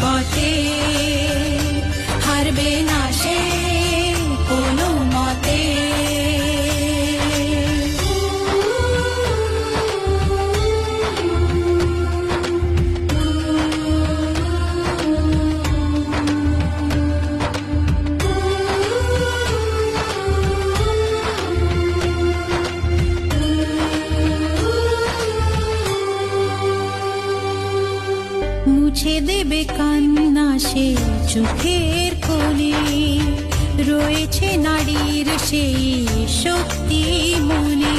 পথে হারবে না সে কোনো মতে। মুছে দেবে কান্না সে চোখের কোণে, রয়েছে নারীর সেই শক্তি মনে।